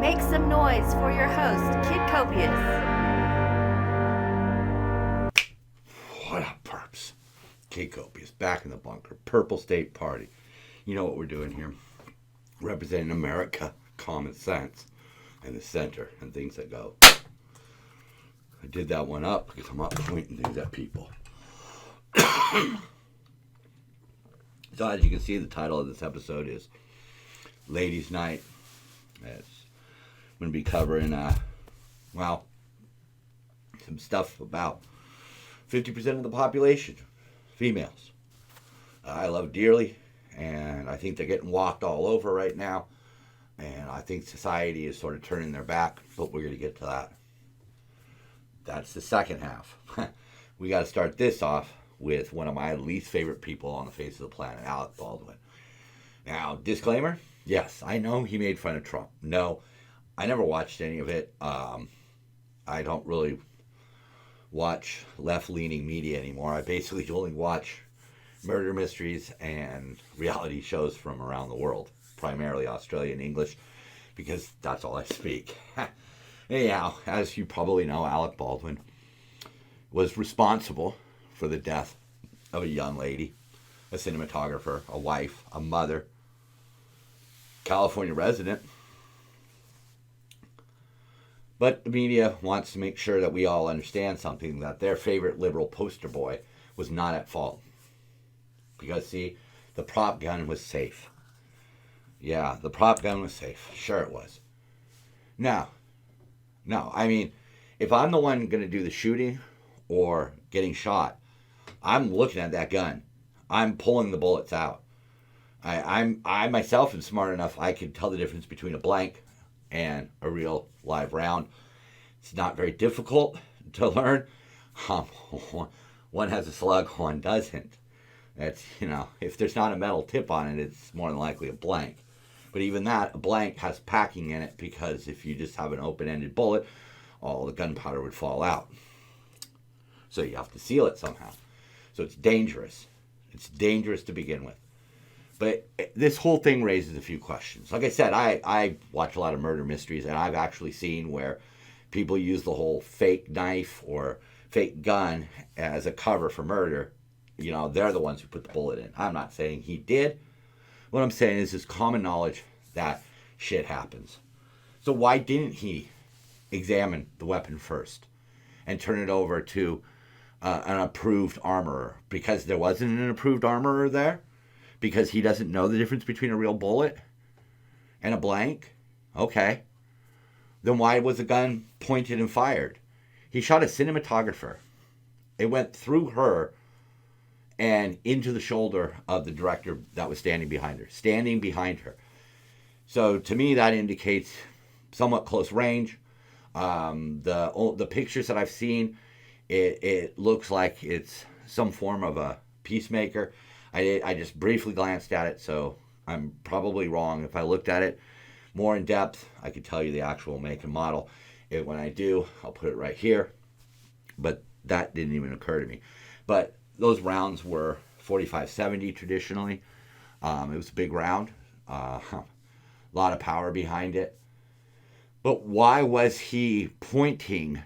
Make some noise for your host, Kid Copious. What up, perps? Kid Copious, back in the bunker. Purple State Party. You know what we're doing here. Representing America, common sense, and the center, and things that go. I did that one up because I'm not pointing things at people. So as you can see, the title of this episode is Ladies' Night. I'm going to be covering, some stuff about 50% of the population, females. I love dearly, and I think they're getting walked all over right now, and I think society is sort of turning their back, but we're going to get to that. That's the second half. We got to start this off with one of my least favorite people on the face of the planet, ALEC Baldwin. Now, disclaimer, yes, I know he made fun of Trump. No, I never watched any of it. I don't really watch left-leaning media anymore. I basically only watch murder mysteries and reality shows from around the world, primarily Australian English, because that's all I speak. Anyhow, as you probably know, ALEC Baldwin was responsible for the death of a young lady, a cinematographer, a wife, a mother, California resident. But the media wants to make sure that we all understand something, that their favorite liberal poster boy was not at fault. Because, see, the prop gun was safe. Yeah, the prop gun was safe. Sure it was. No, I mean, if I'm the one going to do the shooting or getting shot, I'm looking at that gun. I'm pulling the bullets out. I myself am smart enough, I can tell the difference between a blank and a real live round. It's not very difficult to learn. One has a slug, one doesn't. That's, if there's not a metal tip on it, it's more than likely a blank. But even that, a blank has packing in it, because if you just have an open-ended bullet, all the gunpowder would fall out. So you have to seal it somehow. So it's dangerous. It's dangerous to begin with. But this whole thing raises a few questions. Like I said, I watch a lot of murder mysteries, and I've actually seen where people use the whole fake knife or fake gun as a cover for murder. They're the ones who put the bullet in. I'm not saying he did. What I'm saying is it's common knowledge that shit happens. So why didn't he examine the weapon first and turn it over to an approved armorer? Because there wasn't an approved armorer there? Because he doesn't know the difference between a real bullet and a blank? Okay. Then why was the gun pointed and fired? He shot a cinematographer. It went through her and into the shoulder of the director that was standing behind her. So to me, that indicates somewhat close range. The pictures that I've seen, it looks like it's some form of a peacemaker. I just briefly glanced at it, so I'm probably wrong. If I looked at it more in depth, I could tell you the actual make and model. When I do, I'll put it right here. But that didn't even occur to me. But those rounds were 45-70 traditionally. It was a big round. A lot of power behind it. But why was he pointing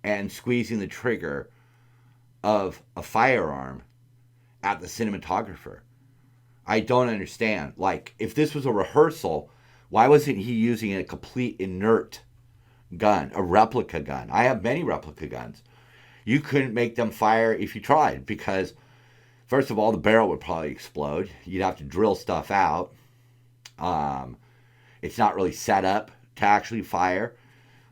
and squeezing the trigger of a firearm at the cinematographer? I don't understand. Like, if this was a rehearsal, why wasn't he using a complete inert gun, a replica gun? I have many replica guns. You couldn't make them fire if you tried, because, first of all, the barrel would probably explode. You'd have to drill stuff out. It's not really set up to actually fire.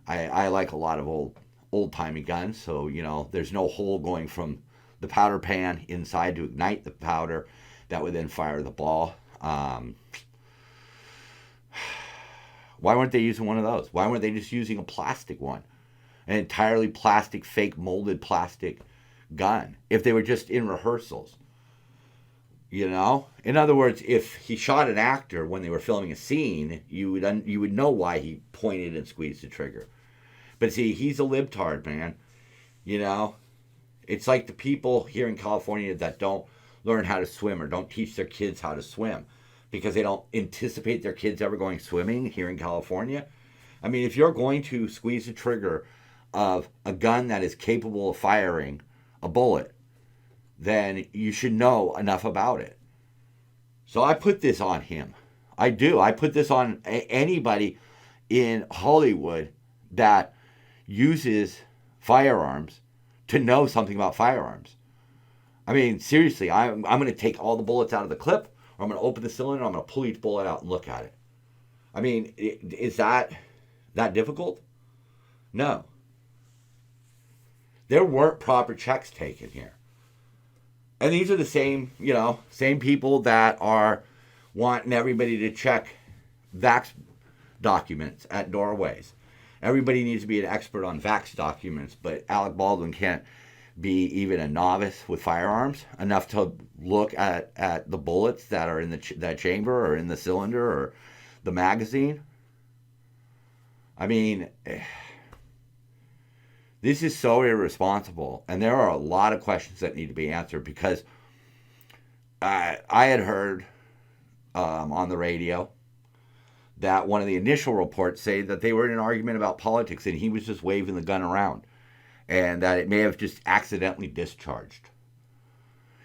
I like a lot of old-timey guns, so, there's no hole going from the powder pan inside to ignite the powder that would then fire the ball. Why weren't they using one of those? Why weren't they just using a plastic one? An entirely plastic, fake molded plastic gun, if they were just in rehearsals. In other words, if he shot an actor when they were filming a scene, you would know why he pointed and squeezed the trigger. But see, he's a libtard, man. It's like the people here in California that don't learn how to swim or don't teach their kids how to swim because they don't anticipate their kids ever going swimming here in California. I mean, if you're going to squeeze the trigger of a gun that is capable of firing a bullet, then you should know enough about it. So I put this on him. I do. I put this on anybody in Hollywood that uses firearms to know something about firearms. I mean, seriously, I'm going to take all the bullets out of the clip, or I'm going to open the cylinder, I'm going to pull each bullet out and look at it. I mean, is that difficult? No. There weren't proper checks taken here. And these are the same people that are wanting everybody to check vax documents at doorways. Everybody needs to be an expert on vax documents, but Alec Baldwin can't be even a novice with firearms enough to look at the bullets that are in that chamber or in the cylinder or the magazine. I mean, this is so irresponsible, and there are a lot of questions that need to be answered because I had heard on the radio that one of the initial reports say that they were in an argument about politics and he was just waving the gun around and that it may have just accidentally discharged.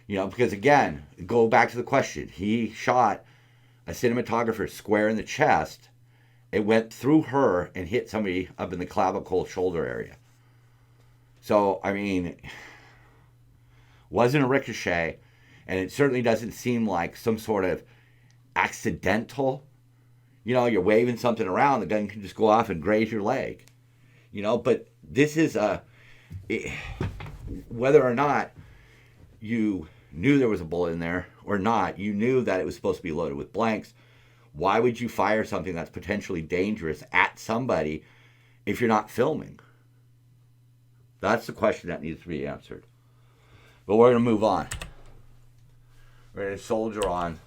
Because again, go back to the question. He shot a cinematographer square in the chest. It went through her and hit somebody up in the clavicle shoulder area. So, I mean, wasn't a ricochet, and it certainly doesn't seem like some sort of accidental. You're waving something around, the gun can just go off and graze your leg. But this is whether or not you knew there was a bullet in there or not, you knew that it was supposed to be loaded with blanks. Why would you fire something that's potentially dangerous at somebody if you're not filming? That's the question that needs to be answered. But we're going to move on. We're going to soldier on.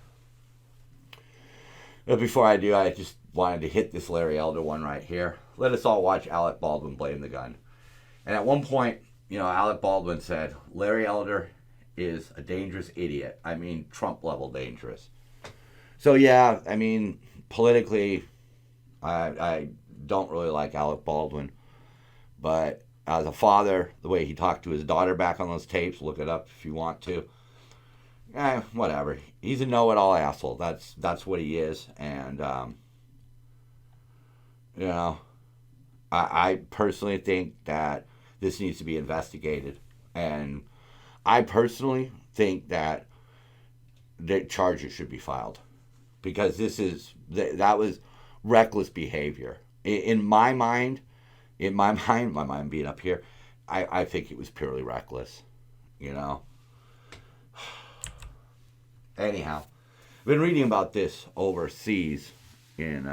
But before I do, I just wanted to hit this Larry Elder one right here. Let us all watch Alec Baldwin blame the gun. And at one point, Alec Baldwin said, Larry Elder is a dangerous idiot. I mean, Trump-level dangerous. So, yeah, I mean, politically, I don't really like Alec Baldwin. But as a father, the way he talked to his daughter back on those tapes, look it up if you want to. Whatever. He's a know-it-all asshole. That's what he is. And, I personally think that this needs to be investigated. And I personally think that the charges should be filed. Because that was reckless behavior. In my mind being up here, I think it was purely reckless. Anyhow, I've been reading about this overseas in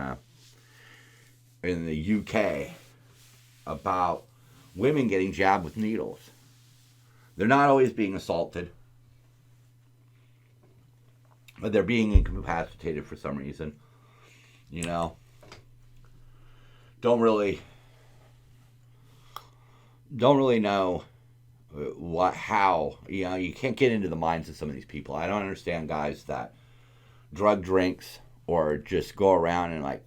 the UK about women getting jabbed with needles. They're not always being assaulted, but they're being incapacitated for some reason. Don't really know how. You can't get into the minds of some of these people. I don't understand guys that drug drinks or just go around and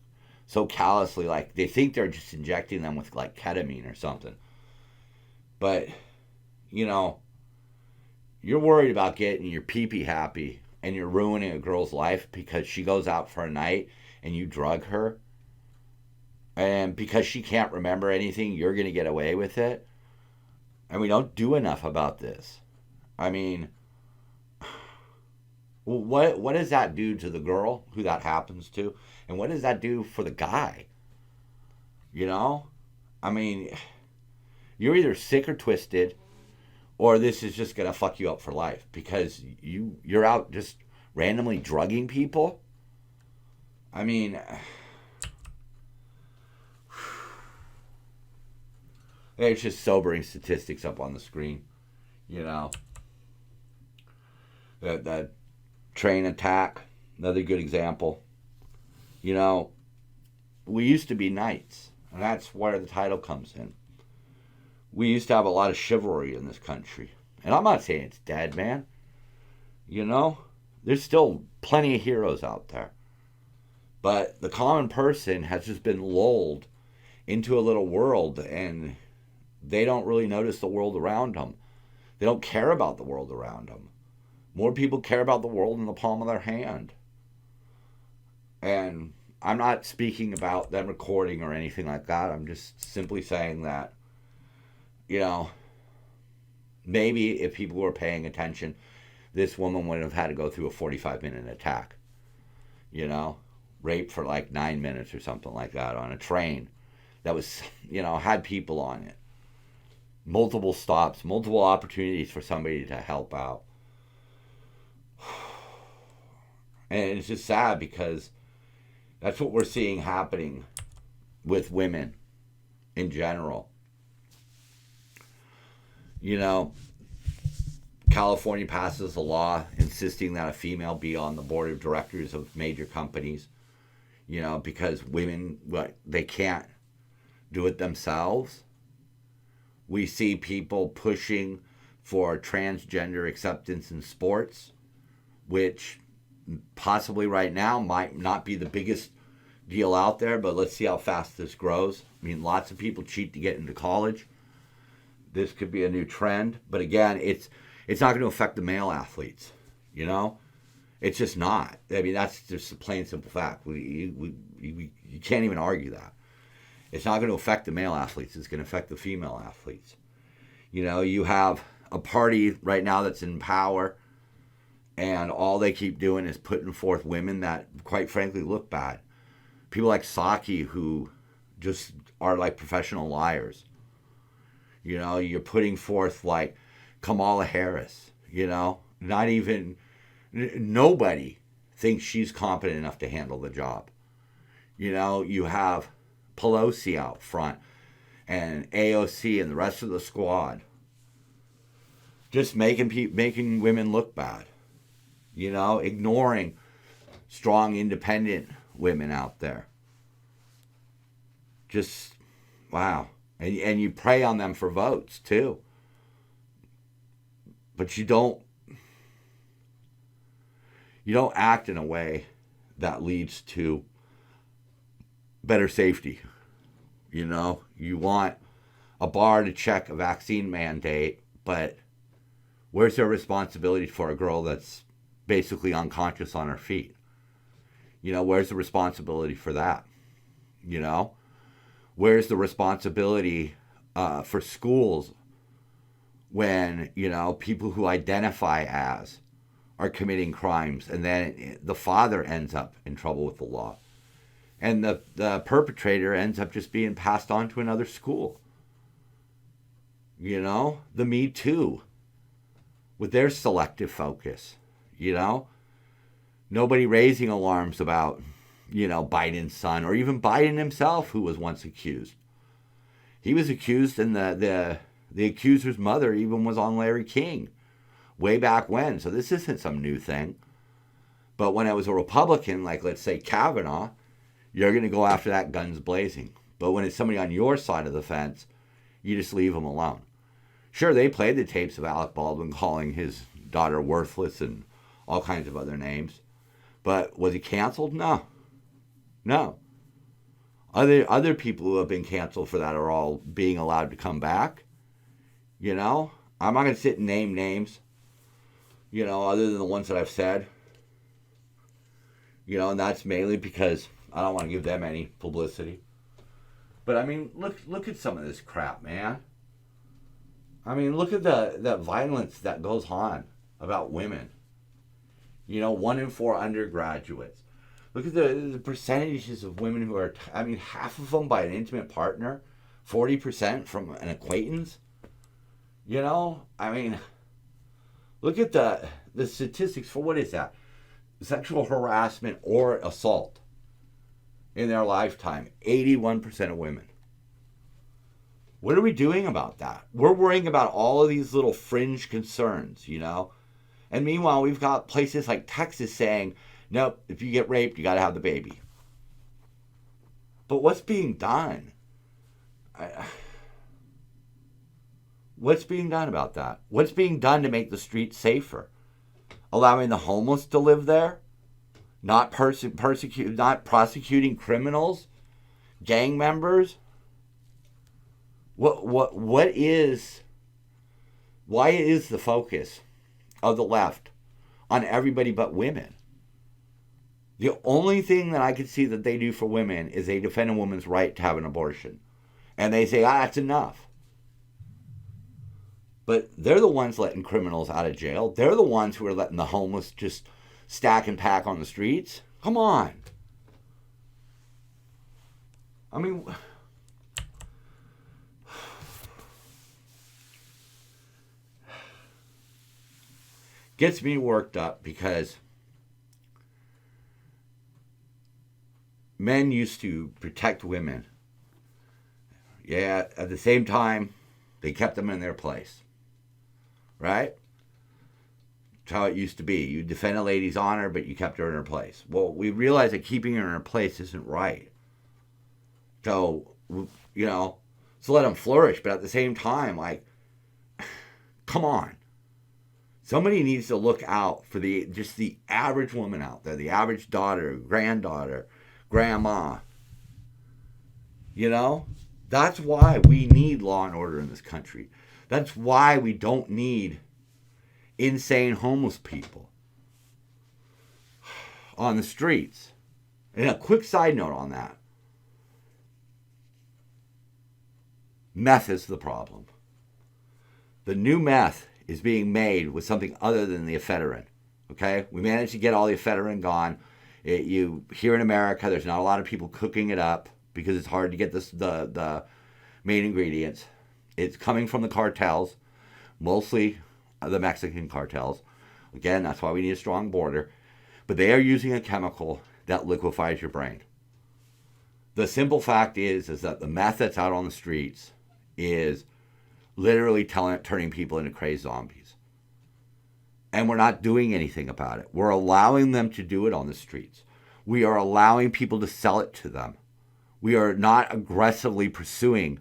so callously, they think they're just injecting them with ketamine or something. But, you're worried about getting your pee-pee happy and you're ruining a girl's life because she goes out for a night and you drug her. And because she can't remember anything, you're going to get away with it. And we don't do enough about this. I mean, what does that do to the girl who that happens to? And what does that do for the guy? I mean, you're either sick or twisted, or this is just going to fuck you up for life because you're out just randomly drugging people. I mean, it's just sobering statistics up on the screen. That train attack, another good example. We used to be knights, and that's where the title comes in. We used to have a lot of chivalry in this country. And I'm not saying it's dead, man. There's still plenty of heroes out there. But the common person has just been lulled into a little world, and they don't really notice the world around them. They don't care about the world around them. More people care about the world in the palm of their hand. And I'm not speaking about them recording or anything like that. I'm just simply saying that, maybe if people were paying attention, this woman wouldn't have had to go through a 45-minute attack. Rape for like 9 minutes or something like that on a train that was, had people on it. Multiple stops, multiple opportunities for somebody to help out. And it's just sad because that's what we're seeing happening with women in general. California passes a law insisting that a female be on the board of directors of major companies, because women, they can't do it themselves. We see people pushing for transgender acceptance in sports, which possibly right now might not be the biggest deal out there, but let's see how fast this grows. I mean, lots of people cheat to get into college. This could be a new trend, but again, it's not going to affect the male athletes. It's just not. I mean, that's just a plain simple fact. You can't even argue that. It's not going to affect the male athletes. It's going to affect the female athletes. You have a party right now that's in power, and all they keep doing is putting forth women that, quite frankly, look bad. People like Saki, who just are like professional liars. You're putting forth like Kamala Harris. Not even, nobody thinks she's competent enough to handle the job. You have Pelosi out front and AOC and the rest of the squad just making women look bad, ignoring strong independent women out there. Just wow. And you prey on them for votes too, but you don't act in a way that leads to better safety. You want a bar to check a vaccine mandate, but where's their responsibility for a girl that's basically unconscious on her feet? Where's the responsibility for that? Where's the responsibility for schools when, people who identify as are committing crimes, and then the father ends up in trouble with the law? And the perpetrator ends up just being passed on to another school. The Me Too, with their selective focus. Nobody raising alarms about, Biden's son, or even Biden himself, who was once accused. He was accused, and the accuser's mother even was on Larry King way back when. So this isn't some new thing. But when it was a Republican, like let's say Kavanaugh, you're going to go after that guns blazing. But when it's somebody on your side of the fence, you just leave them alone. Sure, they played the tapes of Alec Baldwin calling his daughter worthless and all kinds of other names. But was he canceled? No. Other people who have been canceled for that are all being allowed to come back. I'm not going to sit and name names, other than the ones that I've said. And that's mainly because I don't want to give them any publicity. But I mean, look at some of this crap, man. I mean, look at the violence that goes on about women. 1 in 4 undergraduates. Look at the percentages of women who are, half of them by an intimate partner, 40% from an acquaintance. Look at the statistics for, what is that? Sexual harassment or assault in their lifetime. 81% of women. What are we doing about that? We're worrying about all of these little fringe concerns, And meanwhile, we've got places like Texas saying, nope, if you get raped, you got to have the baby. But what's being done? What's being done about that? What's being done to make the streets safer? Allowing the homeless to live there? Not prosecuting criminals? Gang members? What is, why is the focus of the left on everybody but women? The only thing that I could see that they do for women is they defend a woman's right to have an abortion. And they say, that's enough. But they're the ones letting criminals out of jail. They're the ones who are letting the homeless just stack and pack on the streets. Come on. I mean, gets me worked up because men used to protect women. Yeah, at the same time, they kept them in their place. Right? That's how it used to be. You defend a lady's honor, but you kept her in her place. Well, we realize that keeping her in her place isn't right. So, so let them flourish. But at the same time, like, come on. Somebody needs to look out for the average woman out there, the average daughter, granddaughter, grandma. That's why we need law and order in this country. That's why we don't need insane homeless people on the streets. And a quick side note on that. Meth is the problem. The new meth is being made with something other than the ephedrine. Okay? We managed to get all the ephedrine gone. Here in America, there's not a lot of people cooking it up because it's hard to get the main ingredients. It's coming from the cartels, mostly the Mexican cartels. Again, that's why we need a strong border. But they are using a chemical that liquefies your brain. The simple fact is that the meth that's out on the streets is literally turning people into crazed zombies. And we're not doing anything about it. We're allowing them to do it on the streets. We are allowing people to sell it to them. We are not aggressively pursuing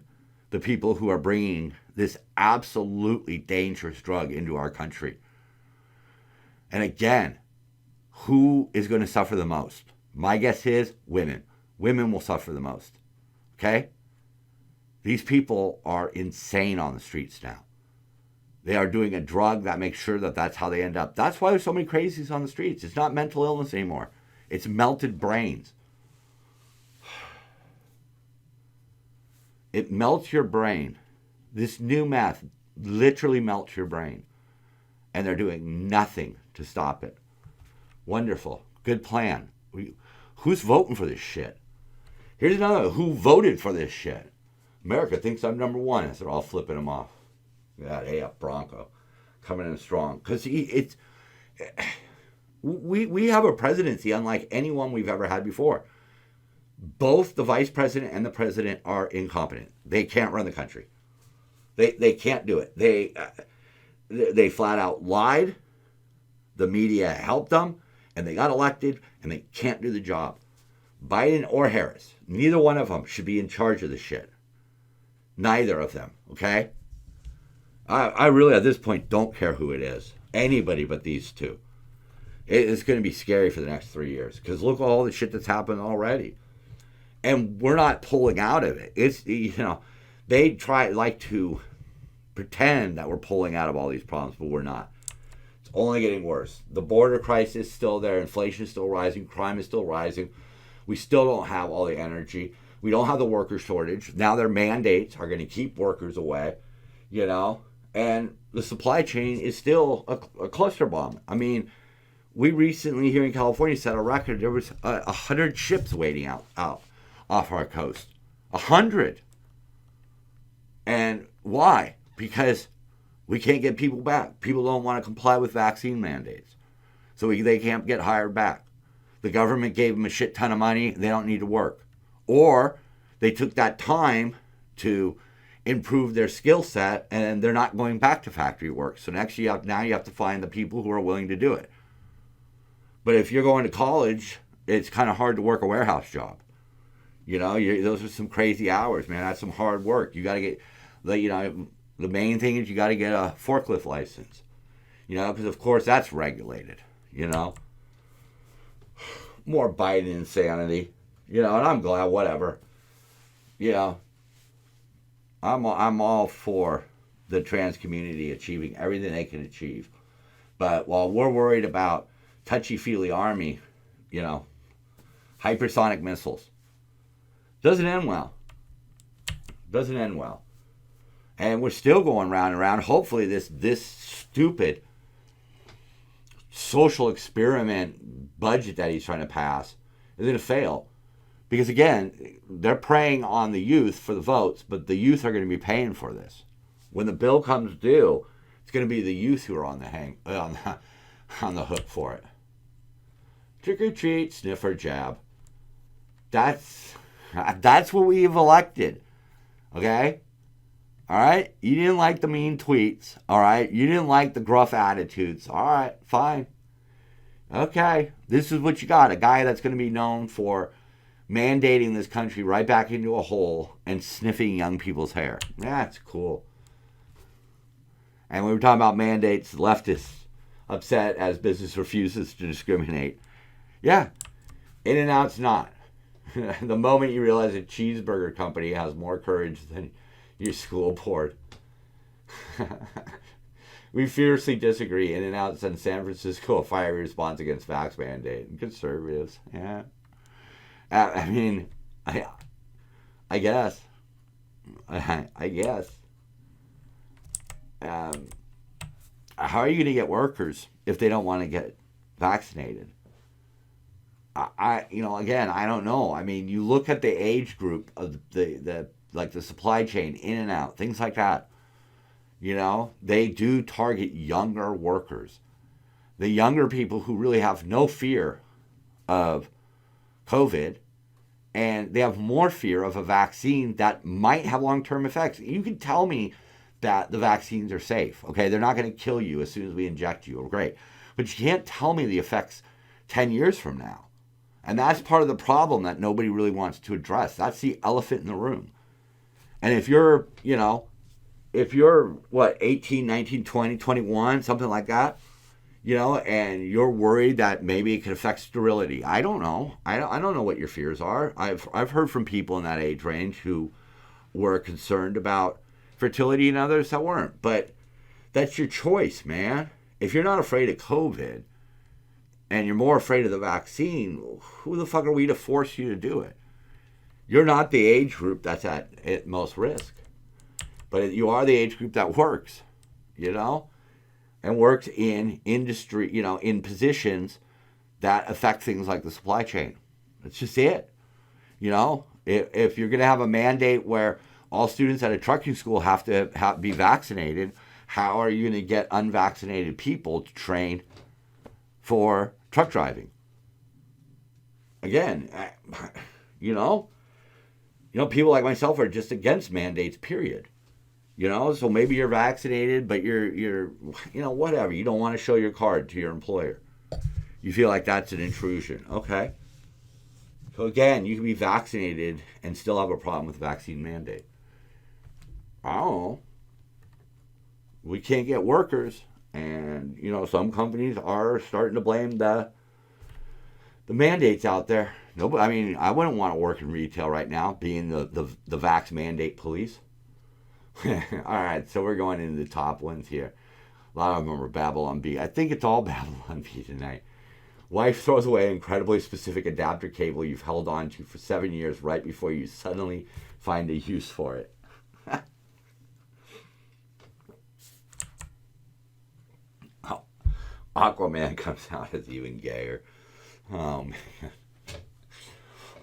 the people who are bringing this absolutely dangerous drug into our country. And again, who is going to suffer the most? My guess is women. Women will suffer the most. Okay? These people are insane on the streets now. They are doing a drug that makes sure that that's how they end up. That's why there's so many crazies on the streets. It's not mental illness anymore. It's melted brains. It melts your brain. This new meth literally melts your brain. And they're doing nothing to stop it. Wonderful. Good plan. Who's voting for this shit? Here's another. Who voted for this shit? America thinks I'm number one as they're all flipping him off. That AF Bronco coming in strong. Because we have a presidency unlike anyone we've ever had before. Both the vice president and the president are incompetent. They can't run the country. They can't do it. They flat out lied. The media helped them, and they got elected, and they can't do the job. Biden or Harris, neither one of them should be in charge of this shit. Neither of them, okay? I really, at this point, don't care who it is. Anybody but these two. It's going to be scary for the next 3 years, because look at all the shit that's happened already. And we're not pulling out of it. It's, they like to pretend that we're pulling out of all these problems, but we're not. It's only getting worse. The border crisis is still there. Inflation is still rising. Crime is still rising. We still don't have all the energy. We don't have the worker shortage. Now their mandates are going to keep workers away, and the supply chain is still a cluster bomb. I mean, we recently here in California set a record. There was 100 ships waiting out off our coast. 100. And why? Because we can't get people back. People don't want to comply with vaccine mandates. So they can't get hired back. The government gave them a shit ton of money. They don't need to work. Or they took that time to improve their skill set and they're not going back to factory work. So now you have to find the people who are willing to do it. But if you're going to college, it's kind of hard to work a warehouse job. Those are some crazy hours, man. That's some hard work. You got to get, the main thing is you got to get a forklift license. Because of course that's regulated. More Biden insanity. And I'm glad, whatever. I'm all for the trans community achieving everything they can achieve. But while we're worried about touchy-feely army, hypersonic missiles, doesn't end well. Doesn't end well. And we're still going round and round. Hopefully this stupid social experiment budget that he's trying to pass is going to fail. Because again, they're preying on the youth for the votes, but the youth are going to be paying for this. When the bill comes due, it's going to be the youth who are on the hook for it. Trick or treat, sniffer, jab. That's what we've elected. Okay? All right? You didn't like the mean tweets. All right? You didn't like the gruff attitudes. All right, fine. Okay, this is what you got. A guy that's going to be known for mandating this country right back into a hole and sniffing young people's hair. That's cool. And we were talking about mandates, leftists upset as business refuses to discriminate. Yeah, In-N-Out's not. The moment you realize a cheeseburger company has more courage than your school board. We fiercely disagree. In-N-Out sends San Francisco a fiery response against vax mandate. Conservatives, yeah. I mean, I guess. I guess. How are you going to get workers if they don't want to get vaccinated? Again, I don't know. I mean, you look at the age group of the supply chain, In-N-Out, things like that. They do target younger workers. The younger people who really have no fear of COVID, and they have more fear of a vaccine that might have long-term effects. You can tell me that the vaccines are safe, okay? They're not going to kill you as soon as we inject you. Great. But you can't tell me the effects 10 years from now. And that's part of the problem that nobody really wants to address. That's the elephant in the room. And if you're, 18, 19, 20, 21, something like that, and you're worried that maybe it could affect sterility. I don't know. I don't know what your fears are. I've heard from people in that age range who were concerned about fertility and others that weren't. But that's your choice, man. If you're not afraid of COVID and you're more afraid of the vaccine, who the fuck are we to force you to do it? You're not the age group that's at most risk. But you are the age group that works, and works in industry, in positions that affect things like the supply chain. That's just it. If you're going to have a mandate where all students at a trucking school have to be vaccinated, how are you going to get unvaccinated people to train for truck driving? Again, people like myself are just against mandates, period. So maybe you're vaccinated, but you're whatever. You don't want to show your card to your employer. You feel like that's an intrusion. Okay. So again, you can be vaccinated and still have a problem with the vaccine mandate. I don't know. We can't get workers, and some companies are starting to blame the mandates out there. Nobody. I mean, I wouldn't want to work in retail right now, being the vax mandate police. All right, so we're going into the top ones here. A lot of them are Babylon Bee. I think it's all Babylon Bee tonight. Wife throws away incredibly specific adapter cable you've held on to for 7 years right before you suddenly find a use for it. Oh, Aquaman comes out as even gayer. Oh, man.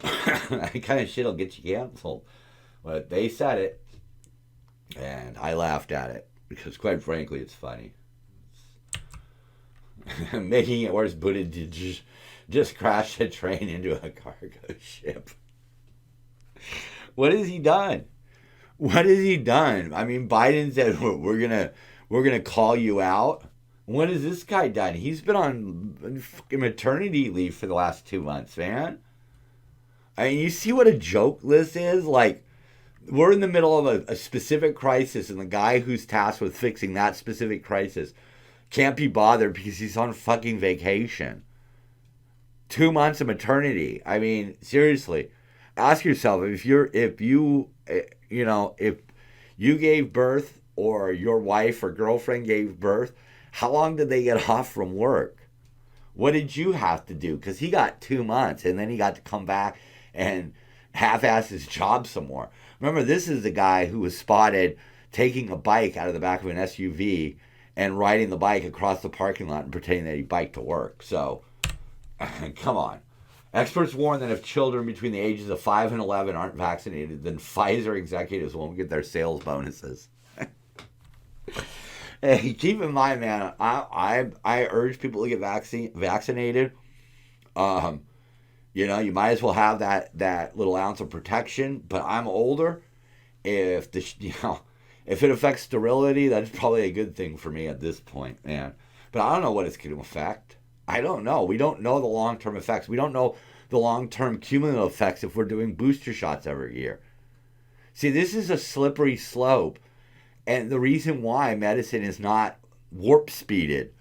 That kind of shit will get you canceled. But they said it. And I laughed at it because, quite frankly, it's funny. Making it worse, Buddha did just crash a train into a cargo ship. What has he done? What has he done? I mean, Biden said we're gonna call you out. What has this guy done? He's been on fucking maternity leave for the last 2 months, man. I mean, you see what a joke this is? Like, we're in the middle of a specific crisis, and the guy who's tasked with fixing that specific crisis can't be bothered because he's on fucking vacation. 2 months of maternity. I mean, seriously, ask yourself if you you gave birth or your wife or girlfriend gave birth, how long did they get off from work? What did you have to do? Because he got 2 months, and then he got to come back and half-ass his job some more. Remember, this is the guy who was spotted taking a bike out of the back of an SUV and riding the bike across the parking lot and pretending that he biked to work. So, come on. Experts warn that if children between the ages of 5 and 11 aren't vaccinated, then Pfizer executives won't get their sales bonuses. Hey, keep in mind, man, I urge people to get vaccinated. You know, you might as well have that little ounce of protection. But I'm older. If if it affects sterility, that's probably a good thing for me at this point, man. But I don't know what it's going to affect. I don't know. We don't know the long-term effects. We don't know the long-term cumulative effects if we're doing booster shots every year. See, this is a slippery slope. And the reason why medicine is not warp speeded.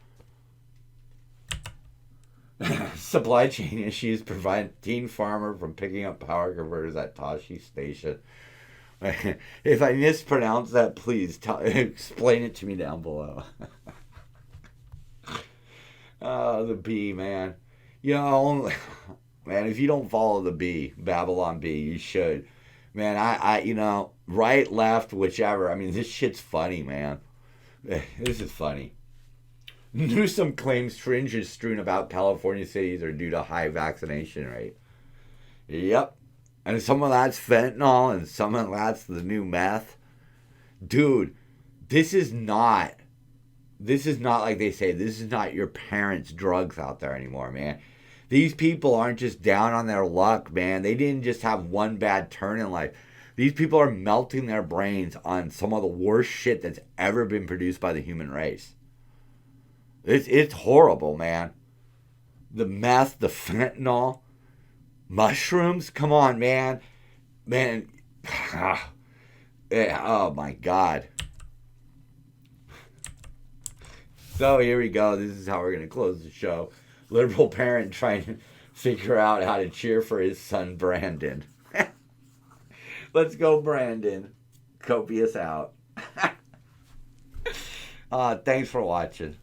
Supply chain issues prevent teen farmer from picking up power converters at Tashi Station. If I mispronounce that, please explain it to me down below. Oh, the bee, man. You know, man, if you don't follow the bee, Babylon Bee, you should. Man, I you know, right, left, whichever. I mean, this shit's funny, man. This is funny. Newsom claims fringes strewn about California cities are due to high vaccination rate. Yep. And some of that's fentanyl and some of that's the new meth. Dude, this is not like they say, this is not your parents' drugs out there anymore, man. These people aren't just down on their luck, man. They didn't just have one bad turn in life. These people are melting their brains on some of the worst shit that's ever been produced by the human race. It's horrible, man. The meth, the fentanyl, mushrooms. Come on, man. Man. Oh, my God. So here we go. This is how we're going to close the show. Liberal parent trying to figure out how to cheer for his son, Brandon. Let's go, Brandon. Copious out. Thanks for watching.